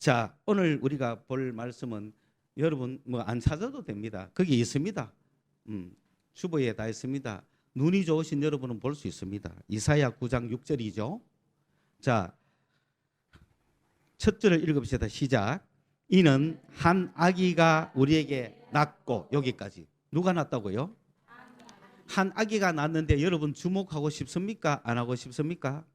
자, 오늘 우리가 볼 말씀은 여러분 뭐 안 찾아도 됩니다. 거기 있습니다. 주보에 다 있습니다. 눈이 좋으신 여러분은 볼 수 있습니다. 이사야 9장 6절이죠. 자, 첫 절을 읽읍시다. 시작. 이는 한 아기가 우리에게 낳고, 여기까지. 누가 낳았다고요? 한 아기가 낳았는데 여러분 주목하고 싶습니까? 안 하고 싶습니까?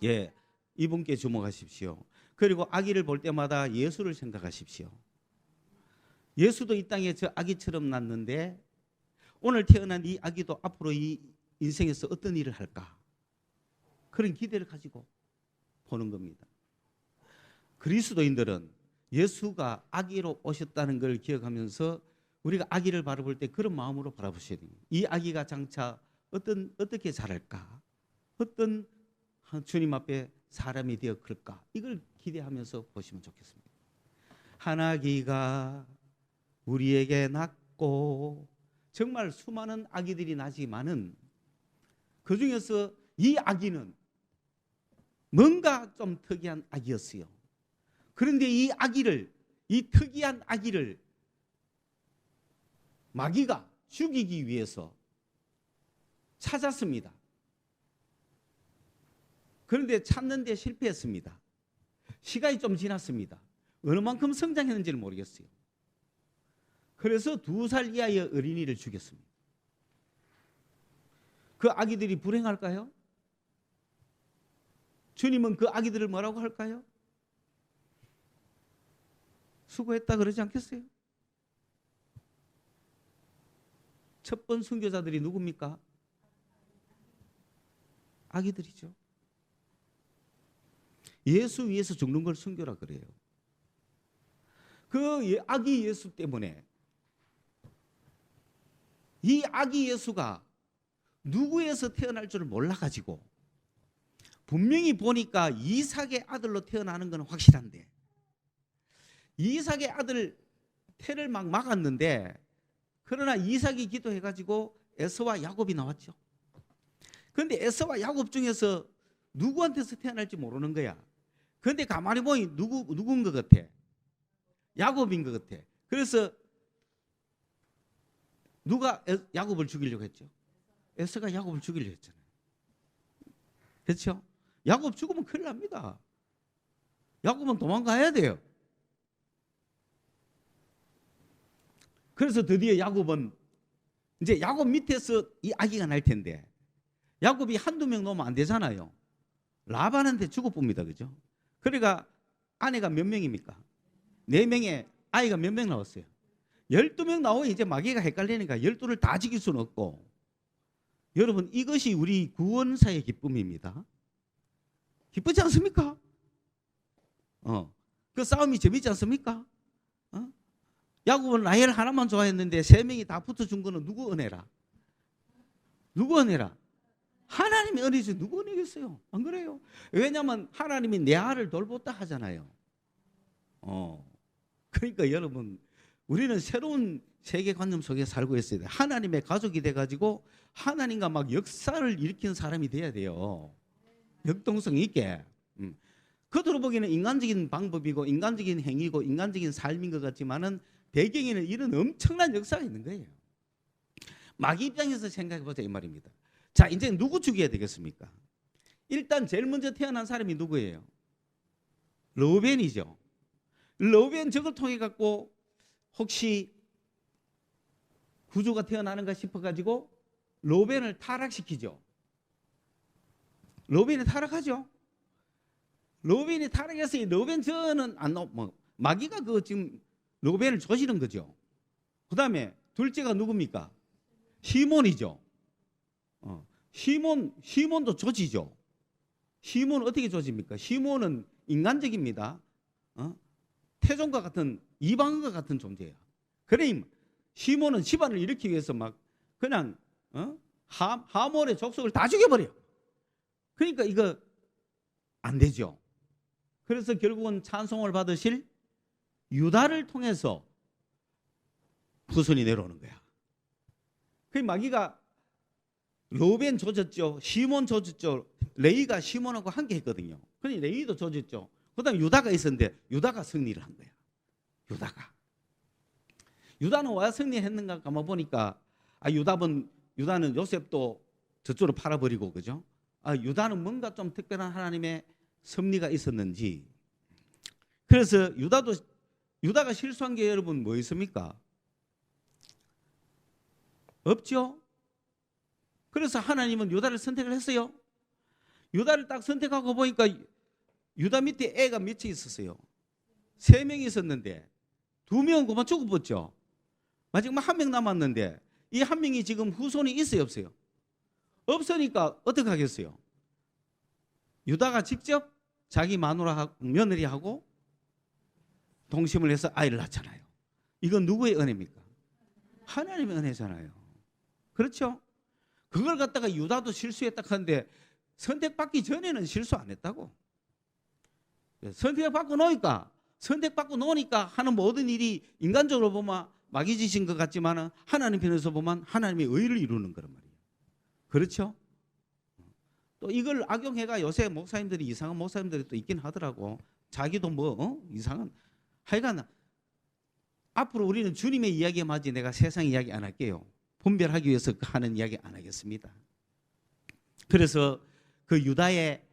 예, 이분께 주목하십시오. 그리고 아기를 볼 때마다 예수를 생각하십시오. 예수도 이 땅에 저 아기처럼 낳는데 오늘 태어난 이 아기도 앞으로 이 인생에서 어떤 일을 할까? 그런 기대를 가지고 보는 겁니다. 그리스도인들은 예수가 아기로 오셨다는 걸 기억하면서 우리가 아기를 바라볼 때 그런 마음으로 바라보셔야 됩니다. 이 아기가 장차 어떻게 자랄까? 어떤 주님 앞에 사람이 되어 클까? 이걸 기대하면서 보시면 좋겠습니다. 한 아기가 우리에게 낳고, 정말 수많은 아기들이 나지만은 그 중에서 이 아기는 뭔가 좀 특이한 아기였어요. 그런데 이 특이한 아기를 마귀가 죽이기 위해서 찾았습니다. 그런데 찾는 데 실패했습니다. 시간이 좀 지났습니다. 어느 만큼 성장했는지를 모르겠어요. 그래서 2살 이하의 어린이를 죽였습니다. 그 아기들이 불행할까요? 주님은 그 아기들을 뭐라고 할까요? 수고했다 그러지 않겠어요? 첫 번 순교자들이 누굽니까? 아기들이죠. 예수 위해서 죽는 걸 순교라 그래요. 그 아기 예수 때문에 이 아기 예수가 누구에서 태어날 줄을 몰라가지고 분명히 보니까 이삭의 아들로 태어나는 건 확실한데 이삭의 아들 태를 막 막았는데 그러나 이삭이 기도해가지고 에서와 야곱이 나왔죠. 그런데 에서와 야곱 중에서 누구한테서 태어날지 모르는 거야. 그런데 가만히 보니 누군 것 같아? 야곱인 것 같아. 그래서 누가 야곱을 죽이려고 했죠? 에서가 야곱을 죽이려고 했잖아요. 그렇죠? 야곱 죽으면 큰일 납니다. 야곱은 도망가야 돼요. 그래서 드디어 야곱은 이제 야곱 밑에서 이 아기가 날 텐데 야곱이 한두 명 놓으면 안 되잖아요. 라반한테 죽어봅니다. 그죠? 그러니까 아내가 몇 명입니까? 4명에 아이가 몇 명 나왔어요? 12명 나오면 이제 마귀가 헷갈리니까 12를 다 죽일 수는 없고, 여러분 이것이 우리 구원사의 기쁨입니다. 기쁘지 않습니까? 그 싸움이 재밌지 않습니까? 야곱은 라헬 하나만 좋아했는데 3명이 다 붙어준 거는 누구 은혜라? 누구 은혜라? 하나님의 은혜지 누구 은혜겠어요? 안 그래요? 왜냐하면 하나님이 내 아를 돌보다 하잖아요. 그러니까 여러분 우리는 새로운 세계관념 속에 살고 있어야 돼요. 하나님의 가족이 돼가지고 하나님과 막 역사를 일으키는 사람이 돼야 돼요. 역동성 있게. 겉으로 보기에는 인간적인 방법이고 인간적인 행위고 인간적인 삶인 것 같지만은 배경에는 이런 엄청난 역사가 있는 거예요. 마귀 입장에서 생각해보자 이 말입니다. 자, 이제 누구 죽여야 되겠습니까? 일단 제일 먼저 태어난 사람이 누구예요? 르우벤이죠. 르우벤 저걸 통해 갖고 혹시 구주가 태어나는가 싶어가지고 르우벤을 타락시키죠. 르우벤이 타락하죠. 르우벤이 타락해서 르우벤 저는 안 나오. 마귀가 그 지금 르우벤을 조지는 거죠. 그 다음에 둘째가 누굽니까? 시몬이죠. 시몬도 조지죠. 시몬은 어떻게 조집니까? 시몬은 인간적입니다. 태종과 같은 이방인과 같은 존재예요. 그러니 시몬은 집안을 일으키기 위해서 막 그냥 하몰의 족속을 다 죽여버려요. 그러니까 이거 안 되죠. 그래서 결국은 찬송을 받으실 유다를 통해서 후손이 내려오는 거야. 그 마귀가 르우벤 조졌죠. 시몬 조졌죠. 레위가 시몬하고 함께 했거든요. 그러니 레위도 조졌죠. 그다음에 유다가 있었는데 유다가 승리를 한 거야. 유다는 왜 승리했는가 가만 보니까 유다는 요셉도 저쪽으로 팔아버리고 그죠? 유다는 뭔가 좀 특별한 하나님의 섭리가 있었는지. 그래서 유다가 실수한 게 여러분 뭐 있습니까? 없죠. 그래서 하나님은 유다를 선택을 했어요. 유다를 딱 선택하고 보니까 유다 밑에 애가 몇이 있었어요. 3명이 있었는데 2명은 그만 죽어버렸죠. 마지막 1명 남았는데 이 1명이 지금 후손이 있어요, 없어요? 없으니까 어떻게 하겠어요? 유다가 직접 자기 며느리하고 동심을 해서 아이를 낳잖아요. 이건 누구의 은혜입니까? 하나님의 은혜잖아요. 그렇죠? 그걸 갖다가 유다도 실수했다 하는데 선택받기 전에는 실수 안 했다고. 선택받고 놓으니까 하는 모든 일이 인간적으로 보면 마귀짓인 것 같지만 하나님 편에서 보면 하나님의 의를 이루는 거란 말이에요. 그렇죠? 또 이걸 악용해가 요새 목사님들이 이상한 목사님들이 또 있긴 하더라고. 자기도 이상한. 하여간 앞으로 우리는 주님의 이야기만 하지 내가 세상 이야기 안 할게요. 분별하기 위해서 하는 이야기 안 하겠습니다. 그래서 그 유다의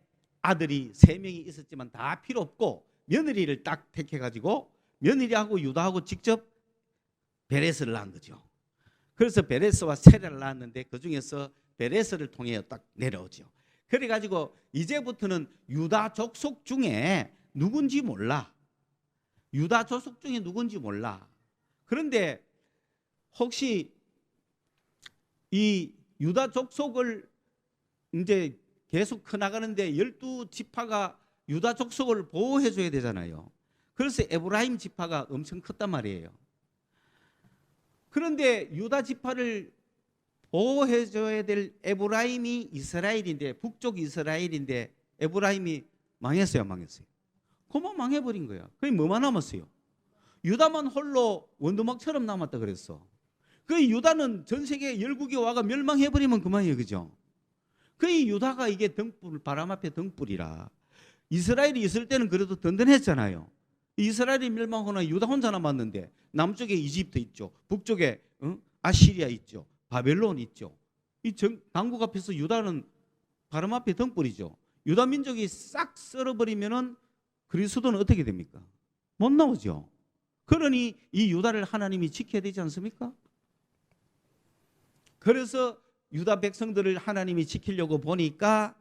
아들이 3명이 있었지만 다 필요 없고 며느리를 딱 택해가지고 며느리하고 유다하고 직접 베레스를 낳은 거죠. 그래서 베레스와 세라를 낳았는데 그 중에서 베레스를 통해 딱 내려오죠. 그래가지고 이제부터는 유다 족속 중에 누군지 몰라. 그런데 혹시 이 유다 족속을 이제 계속 커나가는데 12지파가 유다 족속을 보호해 줘야 되잖아요. 그래서 에브라임 지파가 엄청 컸단 말이에요. 그런데 유다 지파를 보호해 줘야 될 에브라임이 이스라엘인데, 북쪽 이스라엘인데 에브라임이 망했어요, 망했어요? 그만 망해버린 거야. 그게 뭐만 남았어요? 유다만 홀로 원두막처럼 남았다 그랬어. 그 유다는 전 세계 열국이 와가 멸망해버리면 그만이에요, 그죠? 그 유다가 이게 바람 앞에 등불이라. 이스라엘이 있을 때는 그래도 든든했잖아요. 이스라엘이 멸망하거나 유다 혼자 남았는데 남쪽에 이집트 있죠, 북쪽에 아시리아 있죠, 바벨론 있죠. 이 강국 앞에서 유다는 바람 앞에 등불이죠. 유다 민족이 싹 썰어버리면은 그리스도는 어떻게 됩니까? 못 나오죠. 그러니 이 유다를 하나님이 지켜야 되지 않습니까? 그래서 유다 백성들을 하나님이 지키려고 보니까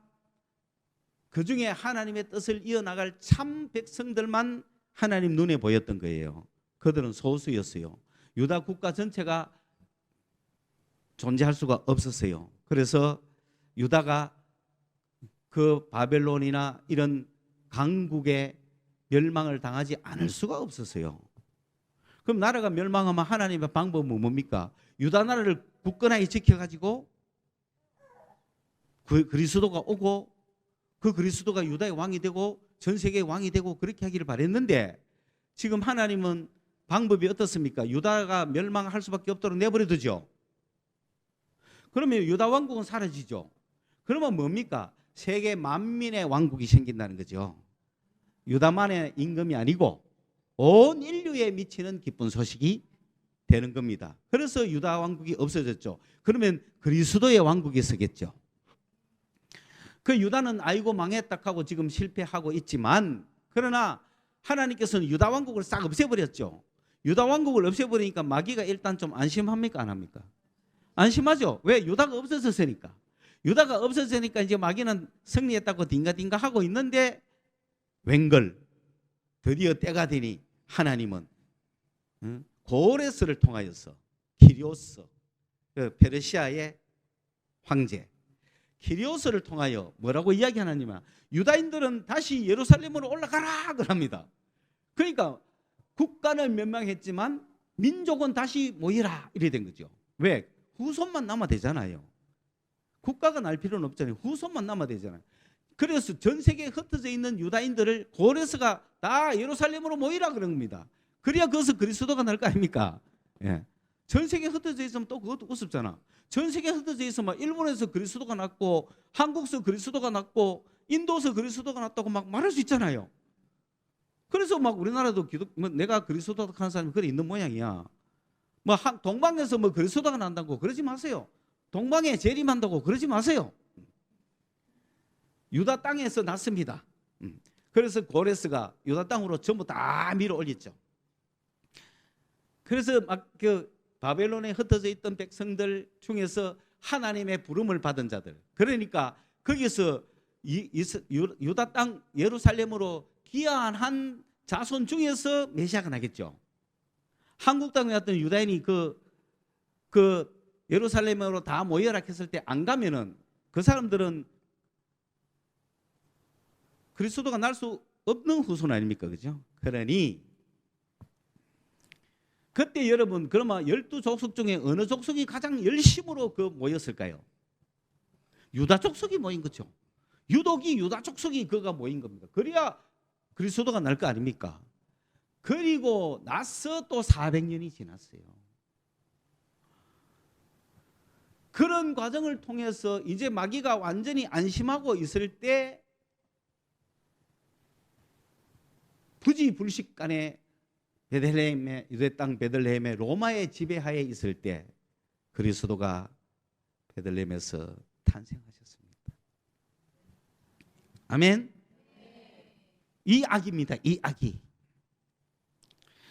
그 중에 하나님의 뜻을 이어나갈 참 백성들만 하나님 눈에 보였던 거예요. 그들은 소수였어요. 유다 국가 전체가 존재할 수가 없었어요. 그래서 유다가 그 바벨론이나 이런 강국의 멸망을 당하지 않을 수가 없었어요. 그럼 나라가 멸망하면 하나님의 방법은 뭡니까? 유다 나라를 굳건하게 지켜가지고 그 그리스도가 오고 그 그리스도가 유다의 왕이 되고 전 세계의 왕이 되고 그렇게 하기를 바랬는데 지금 하나님은 방법이 어떻습니까? 유다가 멸망할 수밖에 없도록 내버려 두죠. 그러면 유다 왕국은 사라지죠. 그러면 뭡니까? 세계 만민의 왕국이 생긴다는 거죠. 유다만의 임금이 아니고 온 인류에 미치는 기쁜 소식이 되는 겁니다. 그래서 유다 왕국이 없어졌죠. 그러면 그리스도의 왕국이 서겠죠. 그 유다는 아이고 망했다 하고 지금 실패하고 있지만, 그러나 하나님께서는 유다 왕국을 싹 없애버렸죠. 유다 왕국을 없애버리니까 마귀가 일단 좀 안심합니까, 안 합니까? 안심하죠. 왜? 유다가 없어졌으니까. 유다가 없어지니까 이제 마귀는 승리했다고 딩가딩가 하고 있는데 웬걸 드디어 때가 되니 하나님은 고레스를 통하여서 키리오스, 페르시아의 황제 키리오스를 통하여 뭐라고 이야기하느냐면 유다인들은 다시 예루살렘으로 올라가라 그럽니다. 그러니까 국가는 멸망했지만 민족은 다시 모이라 이래 된 거죠. 왜? 후손만 남아 되잖아요. 국가가 날 필요는 없잖아요. 후손만 남아 되잖아요. 그래서 전 세계에 흩어져 있는 유다인들을 고레스가 다 예루살렘으로 모이라 그런 겁니다. 그래야 거기서 그리스도가 날 거 아닙니까? 예. 전 세계에 흩어져 있으면 또 그것도 우습잖아. 전 세계에 흩어져 있으면 일본에서 그리스도가 났고 한국에서 그리스도가 났고 인도에서 그리스도가 났다고 막 말할 수 있잖아요. 그래서 막 우리나라도 뭐 내가 그리스도다 하는 사람이 그래 있는 모양이야. 뭐 동방에서 뭐 그리스도가 난다고 그러지 마세요. 동방에 재림한다고 그러지 마세요. 유다 땅에서 났습니다. 그래서 고레스가 유다 땅으로 전부 다 밀어 올렸죠. 그래서 막 그 바벨론에 흩어져 있던 백성들 중에서 하나님의 부름을 받은 자들, 그러니까 거기서 유다 땅 예루살렘으로 귀환 한 자손 중에서 메시아가 나겠죠. 한국 땅에 왔던 유다인이 그 예루살렘으로 다 모여라 했을 때 안 가면은 그 사람들은 그리스도가 날 수 없는 후손 아닙니까? 그죠? 그러니 그때 여러분, 그러면 12족속 중에 어느 족속이 가장 열심으로 모였을까요? 유다 족속이 모인 거죠. 유독이 유다 족속이 그가 모인 겁니다. 그래야 그리스도가 날 거 아닙니까? 그리고 나서 또 400년이 지났어요. 그런 과정을 통해서 이제 마귀가 완전히 안심하고 있을 때 부지불식간에 베들레헴의 유대 땅 베들레헴의 로마의 지배하에 있을 때 그리스도가 베들레헴에서 탄생하셨습니다. 아멘. 이 아기입니다. 이 아기.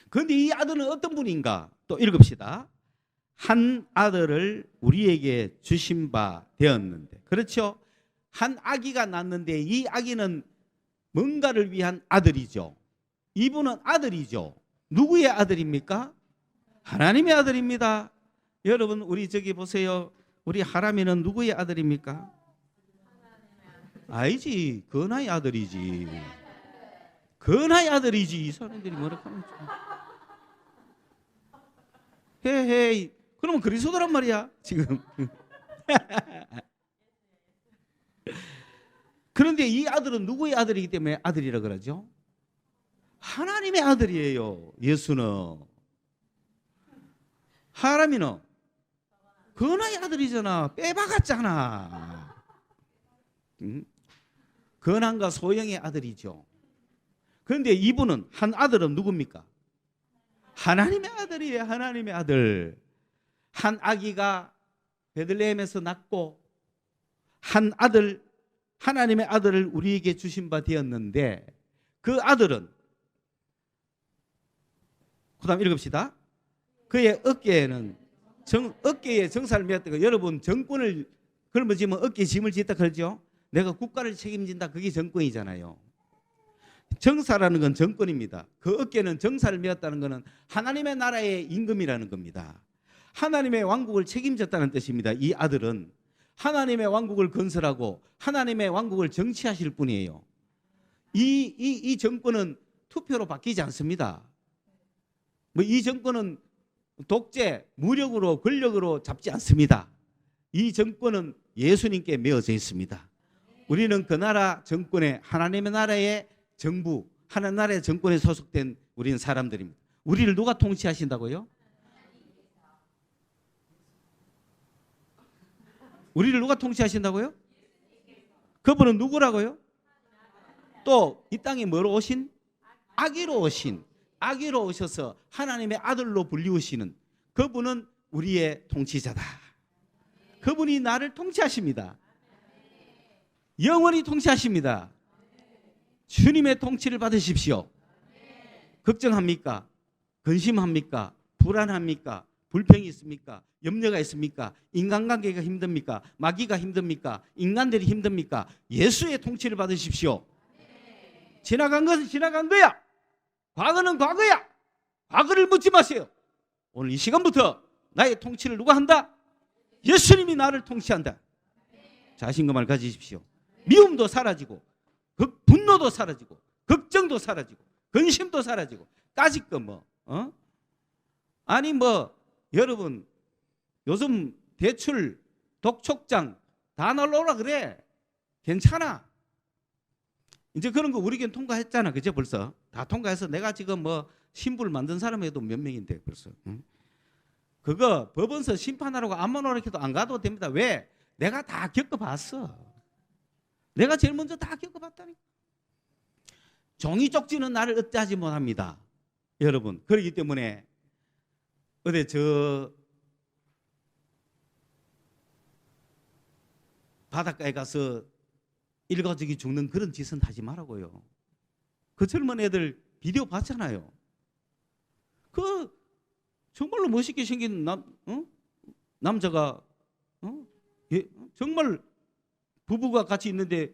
그런데 이 아들은 어떤 분인가? 또 읽읍시다. 한 아들을 우리에게 주신 바 되었는데, 그렇죠? 한 아기가 낳는데 이 아기는 뭔가를 위한 아들이죠. 이분은 아들이죠. 누구의 아들입니까? 하나님의 아들입니다. 여러분, 우리 저기 보세요. 우리 하람이는 누구의 아들입니까? 아니지, 근하의 아들이지. 근하의 아들이지. 이 사람들이 뭐라 하면 헤헤이. 그러면 그리스도란 말이야 지금. 그런데 이 아들은 누구의 아들이기 때문에 아들이라 그러죠? 하나님의 아들이에요. 예수는. 하람이는 근하의 아들이잖아. 빼박았잖아. 근한과 소영의 아들이죠. 그런데 이분은 한 아들은 누굽니까? 하나님의 아들이에요. 하나님의 아들. 한 아기가 베들레헴에서 낳고 한 아들, 하나님의 아들을 우리에게 주신 바 되었는데 그 아들은, 그 다음 읽읍시다. 그의 어깨에는 어깨에 정사를 메었다가, 여러분 정권을 걸머지면 어깨에 짐을 짓다 그러죠. 내가 국가를 책임진다. 그게 정권이잖아요. 정사라는 건 정권입니다. 그 어깨는 정사를 메었다는 것은 하나님의 나라의 임금이라는 겁니다. 하나님의 왕국을 책임졌다는 뜻입니다. 이 아들은 하나님의 왕국을 건설하고 하나님의 왕국을 정치하실 분이에요. 이 정권은 투표로 바뀌지 않습니다. 뭐 이 정권은 독재, 무력으로, 권력으로 잡지 않습니다. 이 정권은 예수님께 메어져 있습니다. 우리는 그 나라 정권에, 하나님의 나라의 정부, 하나님 나라의 정권에 소속된 우리는 사람들입니다. 우리를 누가 통치하신다고요? 우리를 누가 통치하신다고요? 그분은 누구라고요? 또 이 땅에 뭐로 오신? 아기로 오신, 아기로 오셔서 하나님의 아들로 불리우시는 그분은 우리의 통치자다. 그분이 나를 통치하십니다. 영원히 통치하십니다. 주님의 통치를 받으십시오. 걱정합니까? 근심합니까? 불안합니까? 불평이 있습니까? 염려가 있습니까? 인간관계가 힘듭니까? 마귀가 힘듭니까? 인간들이 힘듭니까? 예수의 통치를 받으십시오. 지나간 것은 지나간 거야. 과거는 과거야. 과거를 묻지 마세요. 오늘 이 시간부터 나의 통치를 누가 한다? 예수님이 나를 통치한다. 자신감을 가지십시오. 미움도 사라지고, 분노도 사라지고, 걱정도 사라지고, 근심도 사라지고, 까짓 거 뭐, 아니 뭐 여러분 요즘 대출, 독촉장 다 날라오라 그래. 괜찮아. 이제 그런 거 우리겐 통과했잖아. 그죠? 벌써 다 통과해서 내가 지금 뭐 신부를 만든 사람에도 몇 명인데 벌써. 그거 법원서 심판하라고 암만 오라 해도 안 가도 됩니다. 왜? 내가 다 겪어봤어. 내가 제일 먼저 다 겪어봤다니까. 종이 쪽지는 나를 어때하지 못합니다. 여러분, 그렇기 때문에 어디 저 바닷가에 가서 일가족이 죽는 그런 짓은 하지 말라고요. 그 젊은 애들 비디오 봤잖아요. 그 정말로 멋있게 생긴 남자가 예, 정말 부부가 같이 있는데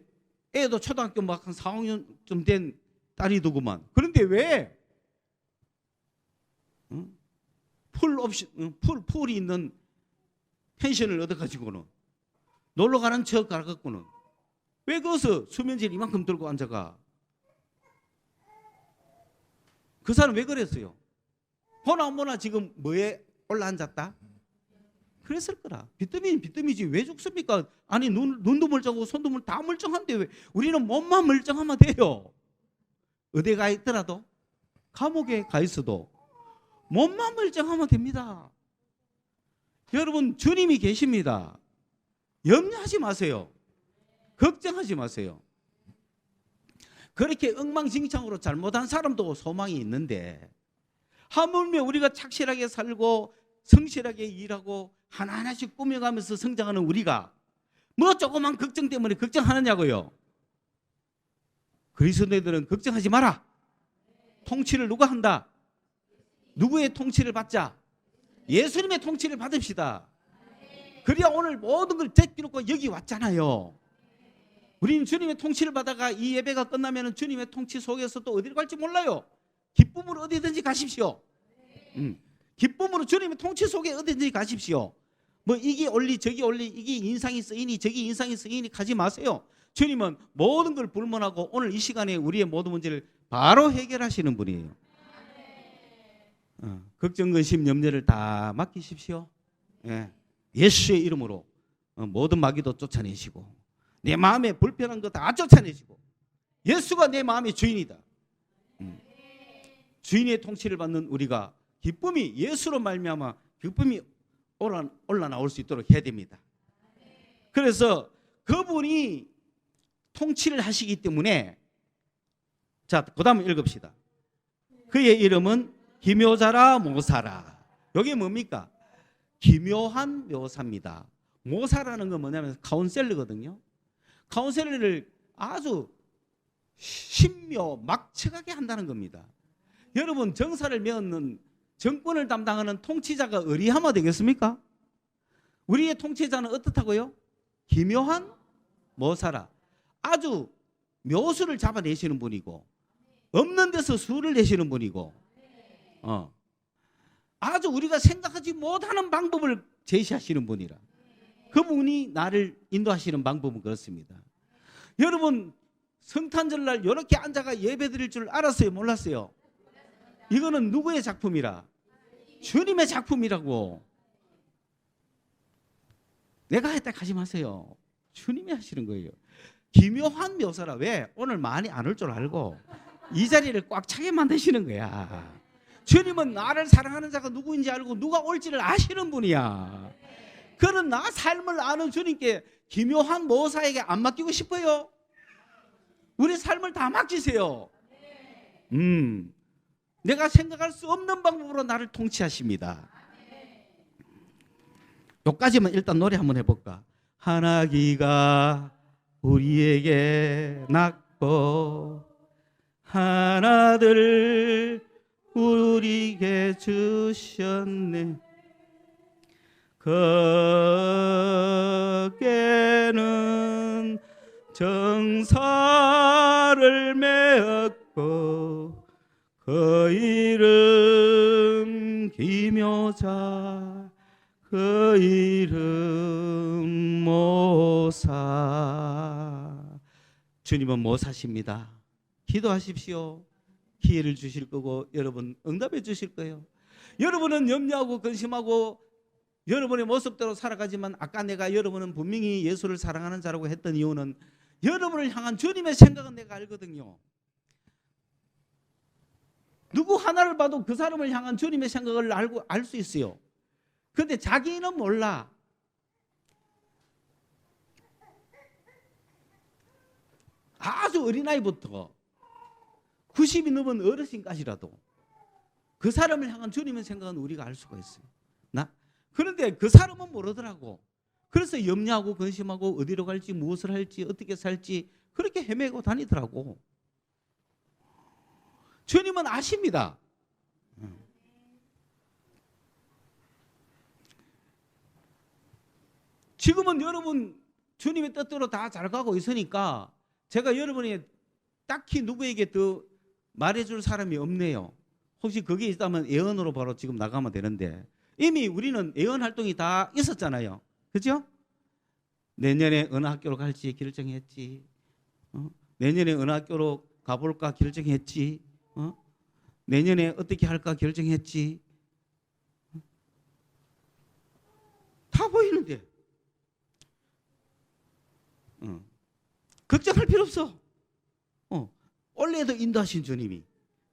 애도 초등학교 막 한 4, 5년쯤 된 딸이더구만. 그런데 왜 풀이 있는 펜션을 얻어가지고는 놀러 가는 척 가갖고는 왜 거기서 수면제를 이만큼 들고 앉아가? 그 사람 왜 그랬어요? 보나 뭐나 지금 뭐에 올라앉았다? 그랬을 거라. 비뜸이지 왜 죽습니까? 아니 눈도 멀쩡하고 손도 다 멀쩡한데 왜 우리는 몸만 멀쩡하면 돼요. 어디에 가 있더라도 감옥에 가 있어도 몸만 멀쩡하면 됩니다. 여러분 주님이 계십니다. 염려하지 마세요. 걱정하지 마세요. 그렇게 엉망진창으로 잘못한 사람도 소망이 있는데 하물며 우리가 착실하게 살고 성실하게 일하고 하나하나씩 꾸며가면서 성장하는 우리가 뭐 조그만 걱정 때문에 걱정하느냐고요. 그리스도인들은 걱정하지 마라. 통치를 누가 한다? 누구의 통치를 받자? 예수님의 통치를 받읍시다. 그래야 오늘 모든 걸 제끼놓고 여기 왔잖아요. 우리는 주님의 통치를 받아가 이 예배가 끝나면 주님의 통치 속에서 또 어디를 갈지 몰라요. 기쁨으로 어디든지 가십시오. 기쁨으로 주님의 통치 속에 어디든지 가십시오. 뭐 이게 올리 저기 올리 이게 인상이 쓰이니 저기 인상이 쓰이니 가지 마세요. 주님은 모든 걸 불문하고 오늘 이 시간에 우리의 모든 문제를 바로 해결하시는 분이에요. 걱정, 근심, 염려를 다 맡기십시오. 예. 예수의 이름으로 모든 마귀도 쫓아내시고 내 마음에 불편한 거 다 쫓아내시고 예수가 내 마음의 주인이다. 주인의 통치를 받는 우리가 기쁨이 예수로 말미암아 기쁨이 올라 나올 수 있도록 해야 됩니다. 그래서 그분이 통치를 하시기 때문에 자, 그다음 읽읍시다. 그의 이름은 기묘자라 모사라. 이게 뭡니까? 기묘한 묘사입니다. 모사라는 건 뭐냐면 카운셀러거든요. 카운셀러를 아주 신묘 막측하게 한다는 겁니다. 여러분 정사를 메우는 정권을 담당하는 통치자가 의리하면 되겠습니까? 우리의 통치자는 어떻다고요? 기묘한 모사라. 아주 묘수를 잡아내시는 분이고 없는 데서 수를 내시는 분이고 아주 우리가 생각하지 못하는 방법을 제시하시는 분이라. 그분이 나를 인도하시는 방법은 그렇습니다. 여러분 성탄절날 이렇게 앉아가 예배 드릴 줄 알았어요? 몰랐어요? 이거는 누구의 작품이라? 주님의 작품이라고. 내가 했다 하지 마세요. 주님이 하시는 거예요. 기묘한 묘사라. 왜? 오늘 많이 안 올 줄 알고 이 자리를 꽉 차게 만드시는 거야. 주님은 나를 사랑하는 자가 누구인지 알고 누가 올지를 아시는 분이야. 그런 나 삶을 아는 주님께 기묘한 모사에게 안 맡기고 싶어요? 우리 삶을 다 맡기세요. 내가 생각할 수 없는 방법으로 나를 통치하십니다. 여기까지만 일단 노래 한번 해볼까? 하나기가 우리에게 낳고 하나들 우리에게 주셨네. 그에는 정사를 메었고 그 이름 기묘자 그 이름 모사. 주님은 모사십니다. 기도하십시오. 기회를 주실 거고 여러분 응답해 주실 거예요. 여러분은 염려하고 근심하고 여러분의 모습대로 살아가지만 아까 내가 여러분은 분명히 예수를 사랑하는 자라고 했던 이유는 여러분을 향한 주님의 생각은 내가 알거든요. 누구 하나를 봐도 그 사람을 향한 주님의 생각을 알고 알 수 있어요. 그런데 자기는 몰라. 아주 어린아이부터 90이 넘은 어르신까지라도 그 사람을 향한 주님의 생각은 우리가 알 수가 있어요. 그런데 그 사람은 모르더라고. 그래서 염려하고 근심하고 어디로 갈지 무엇을 할지 어떻게 살지 그렇게 헤매고 다니더라고. 주님은 아십니다. 지금은 여러분 주님의 뜻대로 다 잘 가고 있으니까 제가 여러분이 딱히 누구에게 더 말해줄 사람이 없네요. 혹시 그게 있다면 예언으로 바로 지금 나가면 되는데 이미 우리는 예언 활동이 다 있었잖아요. 그죠? 내년에 어느 학교로 갈지 결정했지. 내년에 어느 학교로 가볼까 결정했지. 내년에 어떻게 할까 결정했지. 다 보이는데 걱정할 필요 없어. 올해도 인도하신 주님이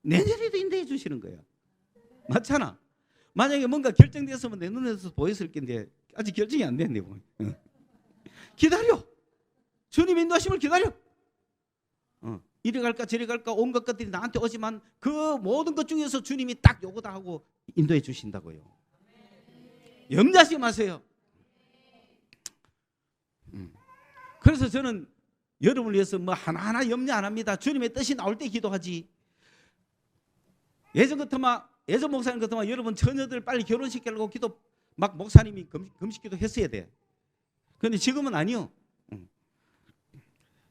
내년에도 인도해 주시는 거야. 맞잖아. 만약에 뭔가 결정됐으면 내 눈에서 보였을 텐데 아직 결정이 안 됐네. 기다려. 주님 인도하심을 기다려. 이리 갈까 저리 갈까 온갖 것들이 나한테 오지만 그 모든 것 중에서 주님이 딱 요거다 하고 인도해 주신다고요. 염려하지 마세요. 그래서 저는 여러분을 위해서 뭐 하나하나 염려 안 합니다. 주님의 뜻이 나올 때 기도하지. 예전 목사님 같으면 여러분 처녀들 빨리 결혼시키려고 기도 막 목사님이 금식기도 했어야 돼. 그런데 지금은 아니요.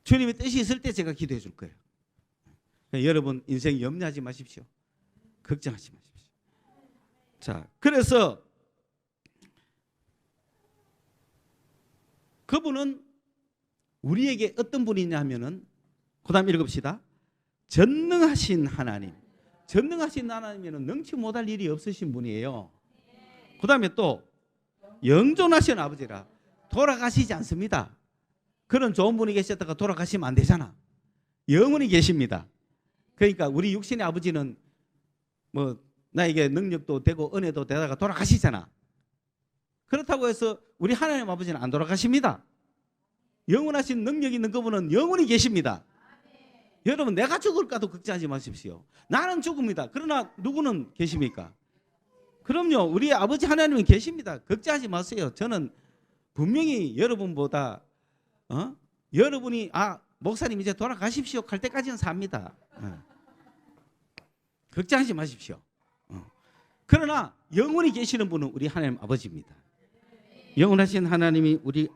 주님의 뜻이 있을 때 제가 기도해 줄 거예요. 그러니까 여러분 인생 염려하지 마십시오. 걱정하지 마십시오. 자, 그래서 그분은 우리에게 어떤 분이냐 하면은 그 다음 읽읍시다. 전능하신 하나님. 전능하신 하나님은 능치 못할 일이 없으신 분이에요. 그 다음에 또 영존하신 아버지라. 돌아가시지 않습니다. 그런 좋은 분이 계셨다가 돌아가시면 안 되잖아. 영원히 계십니다. 그러니까 우리 육신의 아버지는 뭐 나에게 능력도 되고 은혜도 되다가 돌아가시잖아. 그렇다고 해서 우리 하나님 아버지는 안 돌아가십니다. 영원하신 능력 있는 그분은 영원히 계십니다. 여러분 내가 죽을까도 걱정하지 마십시오. 나는 죽습니다. 그러나 누구는 계십니까? 그럼요. 우리 아버지 하나님은 계십니다. 걱정하지 마세요. 저는 분명히 여러분보다 여러분이 목사님 이제 돌아가십시오 할 때까지는 삽니다. 걱정하지 마십시오. 그러나 영원히 계시는 분은 우리 하나님 아버지입니다. 영원하신 하나님이 우리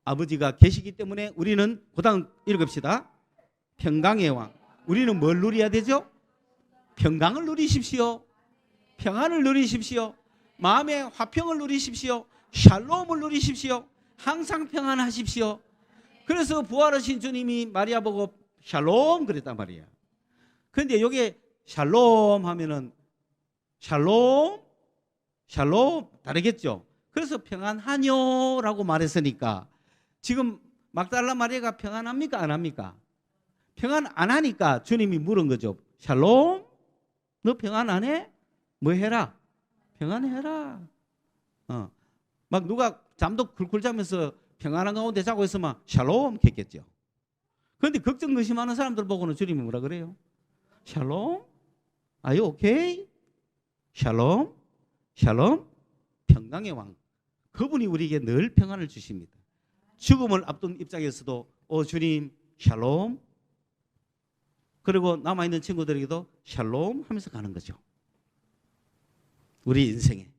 아버지가 계시기 때문에 우리는 그다음 읽읍시다. 평강의 왕. 우리는 뭘 누려야 되죠? 평강을 누리십시오. 평안을 누리십시오. 마음의 화평을 누리십시오. 샬롬을 누리십시오. 항상 평안하십시오. 그래서 부활하신 주님이 마리아 보고 샬롬 그랬단 말이에요. 그런데 여기에 샬롬 하면은 샬롬 다르겠죠. 그래서 평안하뇨라고 말했으니까 지금 막달라 마리아가 평안합니까? 안 합니까? 평안 안 하니까 주님이 물은 거죠. 샬롬? 너 평안 안 해? 뭐 해라? 평안해라. 막 누가 잠도 쿨쿨 자면서 평안한 가운데 자고 있으면 샬롬 했겠죠. 그런데 걱정 의심하는 사람들 보고는 주님이 뭐라 그래요? 샬롬? Are you okay? 샬롬? 샬롬? 평강의 왕. 그분이 우리에게 늘 평안을 주십니다. 죽음을 앞둔 입장에서도 주님 샬롬. 그리고 남아있는 친구들에게도 샬롬 하면서 가는 거죠. 우리 인생에.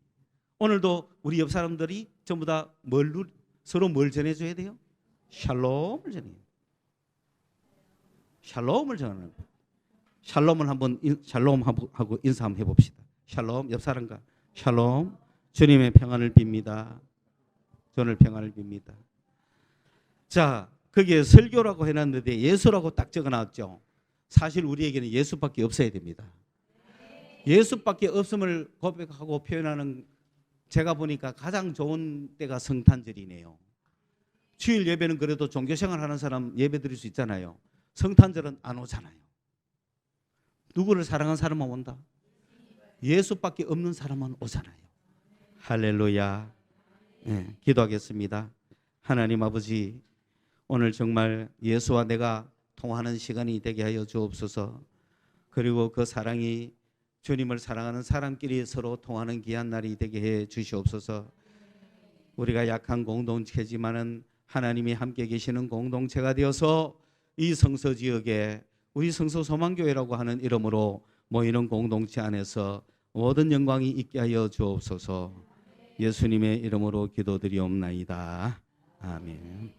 오늘도 우리 옆 사람들이 전부 다 서로 뭘 전해줘야 돼요? 샬롬을 전해요. 샬롬을 전하는 거예요. 샬롬을 한번 샬롬하고 인사 한번 해봅시다. 샬롬, 옆 사람과 샬롬, 주님의 평안을 빕니다. 저는 평안을 빕니다. 자, 거기에 설교라고 해놨는데 예수라고 딱 적어놨죠. 사실 우리에게는 예수밖에 없어야 됩니다. 예수밖에 없음을 고백하고 표현하는 제가 보니까 가장 좋은 때가 성탄절이네요. 주일 예배는 그래도 종교생활 하는 사람 예배 드릴 수 있잖아요. 성탄절은 안 오잖아요. 누구를 사랑한 사람만 온다? 예수밖에 없는 사람만 오잖아요. 할렐루야. 네, 기도하겠습니다. 하나님 아버지, 오늘 정말 예수와 내가 통하는 시간이 되게 하여 주옵소서. 그리고 그 사랑이 주님을 사랑하는 사람끼리 서로 통하는 귀한 날이 되게 해 주시옵소서. 우리가 약한 공동체지만은 하나님이 함께 계시는 공동체가 되어서 이 성서 지역에 우리 성서 소망교회라고 하는 이름으로 모이는 공동체 안에서 모든 영광이 있게 하여 주옵소서. 예수님의 이름으로 기도드리옵나이다. 아멘.